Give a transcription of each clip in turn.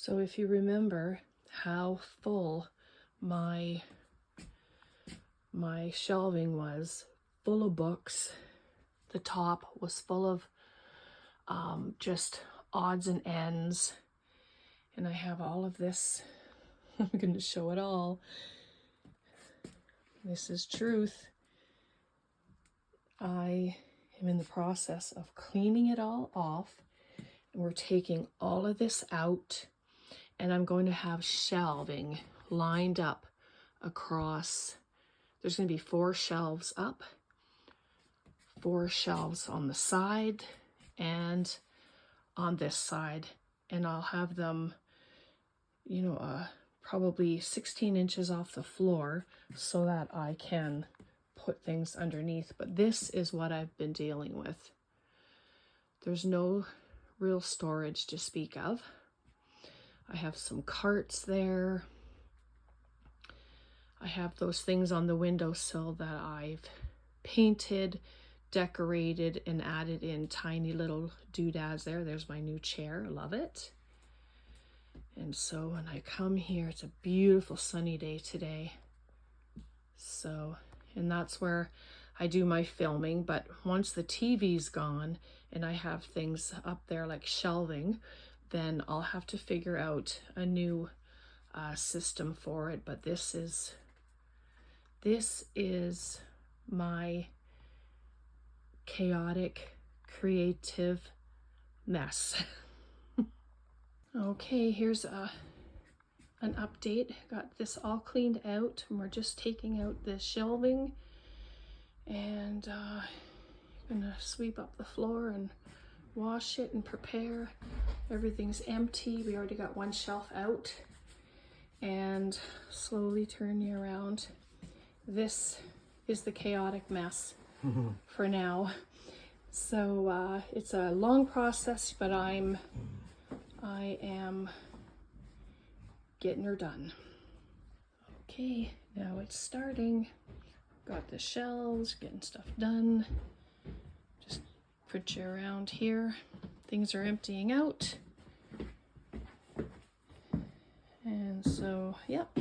So if you remember how full my shelving was, full of books, the top was full of just odds and ends, and I have all of this. I'm going to show it all. This is truth. I am in the process of cleaning it all off, and we're taking all of this out, and I'm going to have shelving lined up across. There's going to be 4 shelves up, 4 shelves on the side and on this side, and I'll have them, you know, probably 16 inches off the floor so that I can put things underneath. But this is what I've been dealing with. There's no real storage to speak of. I have some carts there. I have those things on the windowsill that I've painted, decorated, and added in tiny little doodads there. There's my new chair. Love it. And so when I come here, it's a beautiful sunny day today. So, and that's where I do my filming. But once the TV's gone and I have things up there like shelving, then I'll have to figure out a new system for it. But this is my chaotic, creative mess. Okay, here's an update. Got this all cleaned out, and we're just taking out the shelving, and gonna sweep up the floor and wash it and prepare. Everything's empty. We already got 1 shelf out, and slowly turn you around. This is the chaotic mess for now. So it's a long process, but I am getting her done. Okay, now it's starting. Got the shelves, getting stuff done. Just put you around here. Things are emptying out. And so, yep,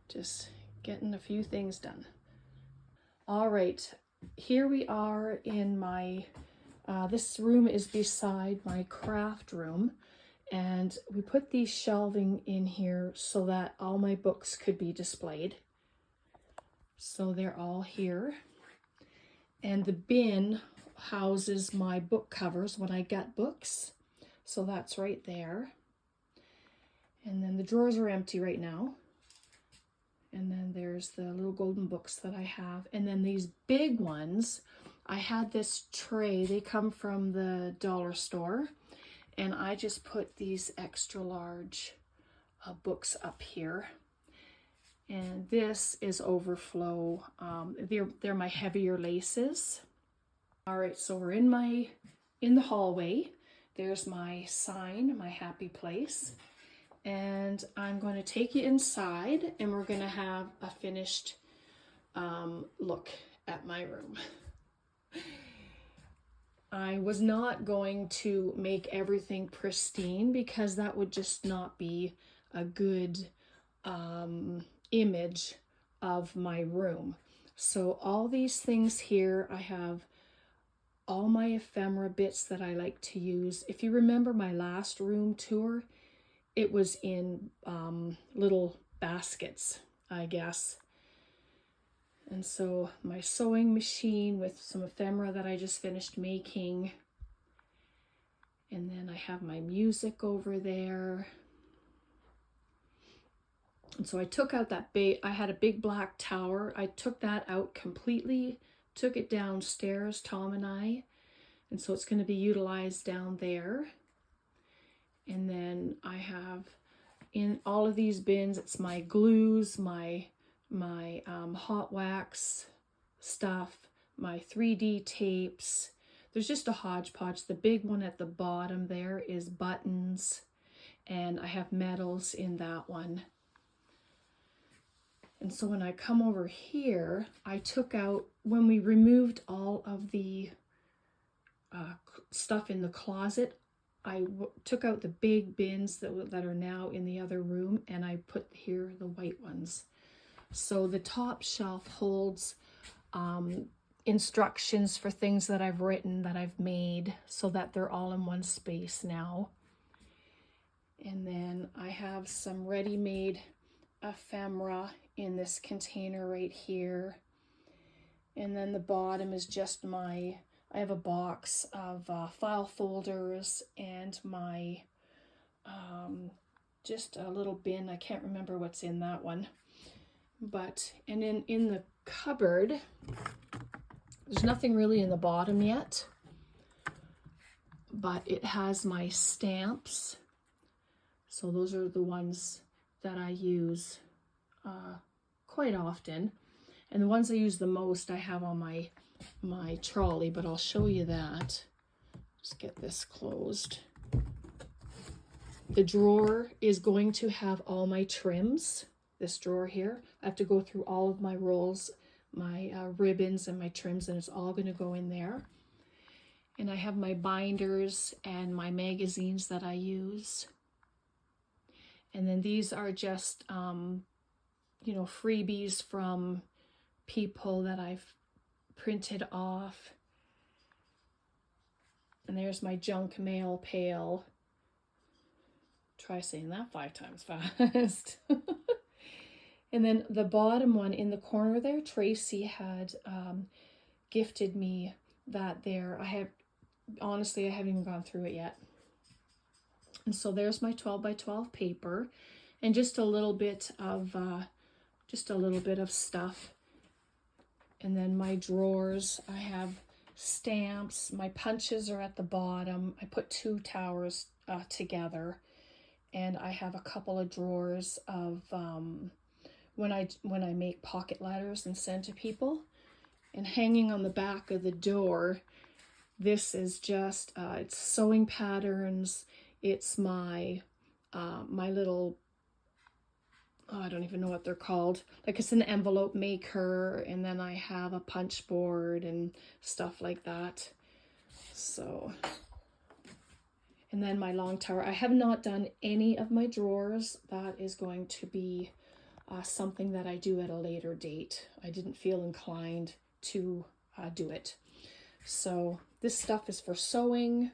just getting a few things done. All right, here we are in my, this room is beside my craft room. And we put these shelving in here so that all my books could be displayed. So they're all here. And the bin houses my book covers when I get books. So that's right there. And then the drawers are empty right now. And then there's the little golden books that I have. And then these big ones, I had this tray. They come from the dollar store. And I just put these extra large books up here. And this is overflow. They're my heavier laces. All right, so we're in the hallway. There's my sign, my happy place. And I'm going to take you inside, and we're going to have a finished look at my room. I was not going to make everything pristine because that would just not be a good image of my room. So all these things here, I have all my ephemera bits that I like to use. If you remember my last room tour, it was in little baskets, I guess. And so my sewing machine with some ephemera that I just finished making. And then I have my music over there. And so I took out that I had a big black tower. I took that out completely, took it downstairs, Tom and I. And so it's going to be utilized down there. And then I have in all of these bins, it's my glues, my hot wax stuff, my 3D tapes. There's just a hodgepodge. The big one at the bottom there is buttons, and I have medals in that one. And so when I come over here, I took out, when we removed all of the stuff in the closet, took out the big bins that are now in the other room, and I put here the white ones. So the top shelf holds instructions for things that I've written, that I've made, so that they're all in one space now. And then I have some ready-made ephemera in this container right here. And then the bottom is just I have a box of file folders and my, just a little bin. I can't remember what's in that one. But, and then in the cupboard, there's nothing really in the bottom yet, but it has my stamps. So those are the ones that I use quite often. And the ones I use the most I have on my trolley, but I'll show you that. Just get this closed. The drawer is going to have all my trims. This drawer here, I have to go through all of my rolls, my ribbons and my trims, and it's all going to go in there. And I have my binders and my magazines that I use. And then these are just, you know, freebies from people that I've printed off. And there's my junk mail pail. Try saying that 5 times fast. And then the bottom one in the corner there, Tracy had gifted me that there. Honestly, I haven't even gone through it yet. And so there's my 12 by 12 paper, and just a little bit of stuff. And then my drawers, I have stamps. My punches are at the bottom. I put 2 towers together, and I have a couple of drawers of when I make pocket letters and send to people. And hanging on the back of the door, this is just it's sewing patterns. It's my my little, I don't even know what they're called. Like, it's an envelope maker, and then I have a punch board and stuff like that. So, and then my long tower. I have not done any of my drawers. That is going to be something that I do at a later date. I didn't feel inclined to do it. So this stuff is for sewing.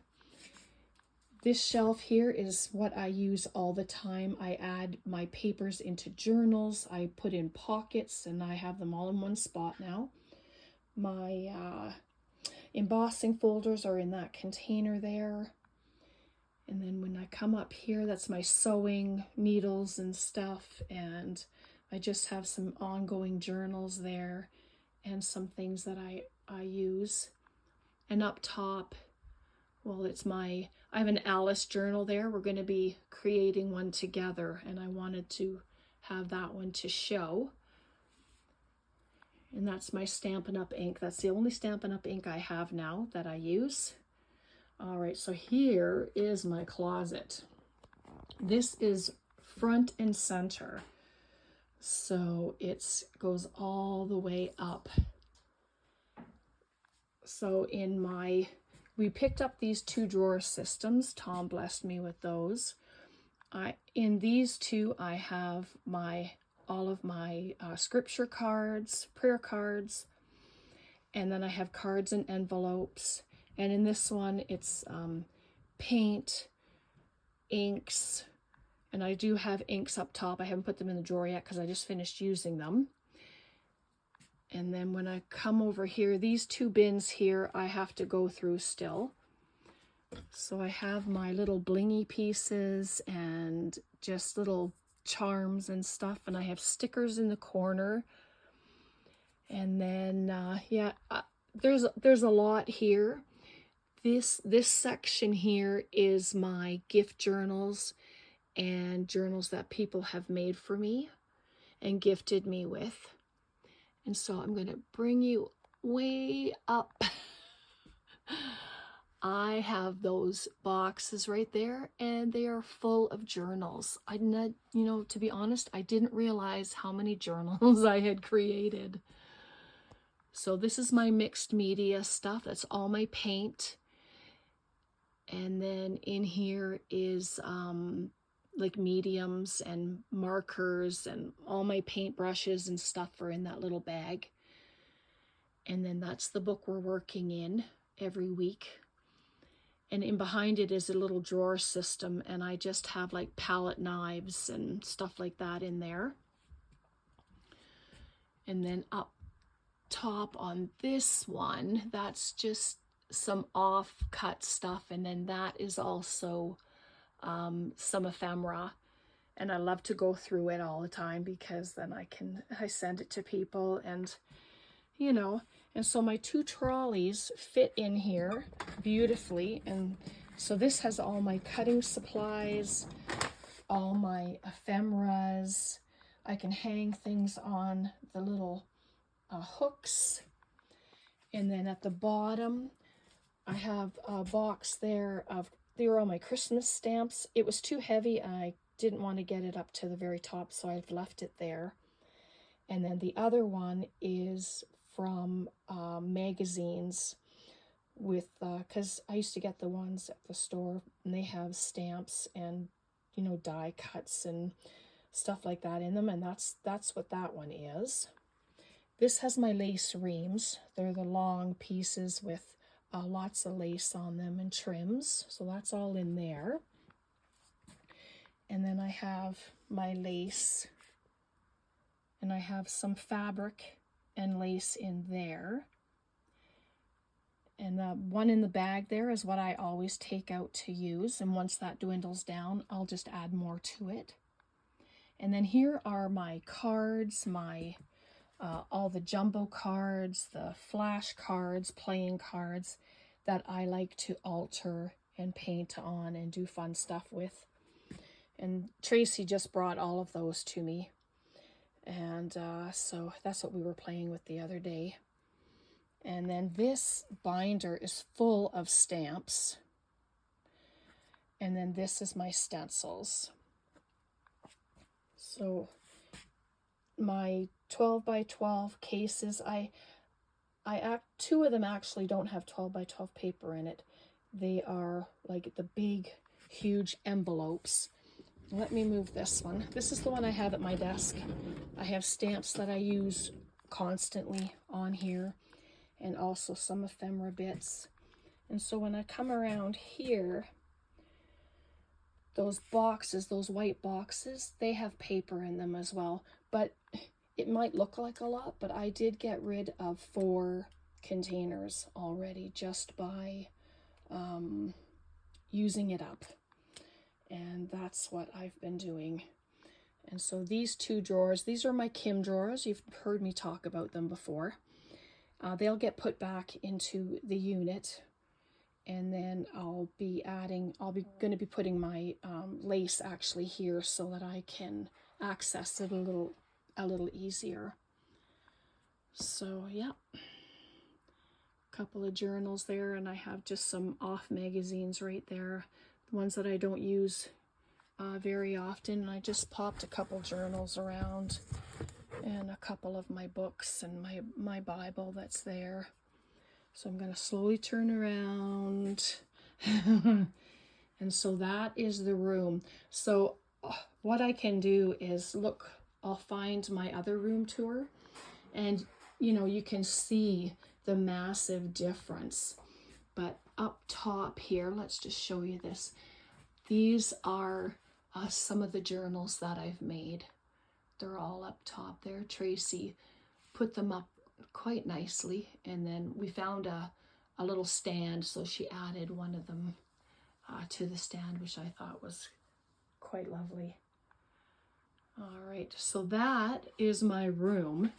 This shelf here is what I use all the time. I add my papers into journals. I put in pockets, and I have them all in one spot now. My embossing folders are in that container there. And then when I come up here, that's my sewing needles and stuff. And I just have some ongoing journals there and some things that I use. And up top, well, I have an Alice journal there. We're going to be creating one together, and I wanted to have that one to show. And that's my Stampin' Up! Ink. That's the only Stampin' Up! Ink I have now that I use. All right, so here is my closet. This is front and center. So it goes all the way up. So we picked up these 2 drawer systems. Tom blessed me with those. In these 2, I have all of my scripture cards, prayer cards, and then I have cards and envelopes. And in this one, it's paint, inks, and I do have inks up top. I haven't put them in the drawer yet because I just finished using them. And then when I come over here, these 2 bins here, I have to go through still. So I have my little blingy pieces and just little charms and stuff. And I have stickers in the corner. And then, there's a lot here. This section here is my gift journals and journals that people have made for me and gifted me with. And so I'm going to bring you way up. I have those boxes right there, and they are full of journals. To be honest, I didn't realize how many journals I had created. So this is my mixed media stuff. That's all my paint. And then in here is like mediums and markers, and all my paintbrushes and stuff are in that little bag. And then that's the book we're working in every week. And in behind it is a little drawer system, and I just have like palette knives and stuff like that in there. And then up top on this one, that's just some off-cut stuff, and then that is also some ephemera. And I love to go through it all the time, because then I send it to people, and you know. And so my 2 trolleys fit in here beautifully. And so this has all my cutting supplies, all my ephemeras. I can hang things on the little hooks. And then at the bottom, I have a box there of, they were all my Christmas stamps. It was too heavy. I didn't want to get it up to the very top, so I've left it there. And then the other one is from magazines, with because I used to get the ones at the store, and they have stamps and, you know, die cuts and stuff like that in them, and that's what that one is. This has my lace reams. They're the long pieces with lots of lace on them and trims, so that's all in there. And then I have my lace, and I have some fabric and lace in there. And the one in the bag there is what I always take out to use, and once that dwindles down, I'll just add more to it. And then here are my cards, my all the jumbo cards, the flash cards, playing cards that I like to alter and paint on and do fun stuff with. And Tracy just brought all of those to me. And so that's what we were playing with the other day. And then this binder is full of stamps. And then this is my stencils. So my 12 by 12 cases, two of them actually don't have 12 by 12 paper in it. They are like the big, huge envelopes. Let me move this one. This is the one I have at my desk. I have stamps that I use constantly on here, and also some ephemera bits. And so when I come around here, those boxes, those white boxes, they have paper in them as well. But it might look like a lot, but I did get rid of 4 containers already just by using it up. And that's what I've been doing. And so these 2 drawers, these are my Kim drawers. You've heard me talk about them before. They'll get put back into the unit, and then I'll be going to be putting my lace actually here, so that I can access it a little easier. So yeah, a couple of journals there, and I have just some off magazines right there, the ones that I don't use very often. And I just popped a couple journals around, and a couple of my books and my Bible that's there. So I'm going to slowly turn around. And so that is the room. So what I can do is look, I'll find my other room tour, and you know, you can see the massive difference. But up top here, let's just show you this. These are some of the journals that I've made. They're all up top there. Tracy put them up quite nicely, and then we found a little stand, so she added one of them to the stand, which I thought was quite lovely. All right, so that is my room.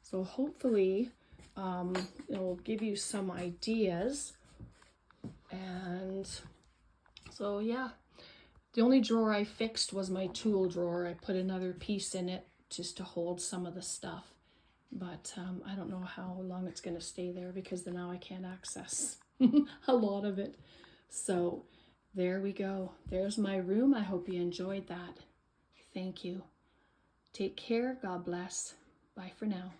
So hopefully it'll give you some ideas. And so yeah, the only drawer I fixed was my tool drawer. I put another piece in it just to hold some of the stuff. But I don't know how long it's going to stay there, because now I can't access a lot of it. So there we go. There's my room. I hope you enjoyed that. Thank you. Take care. God bless. Bye for now.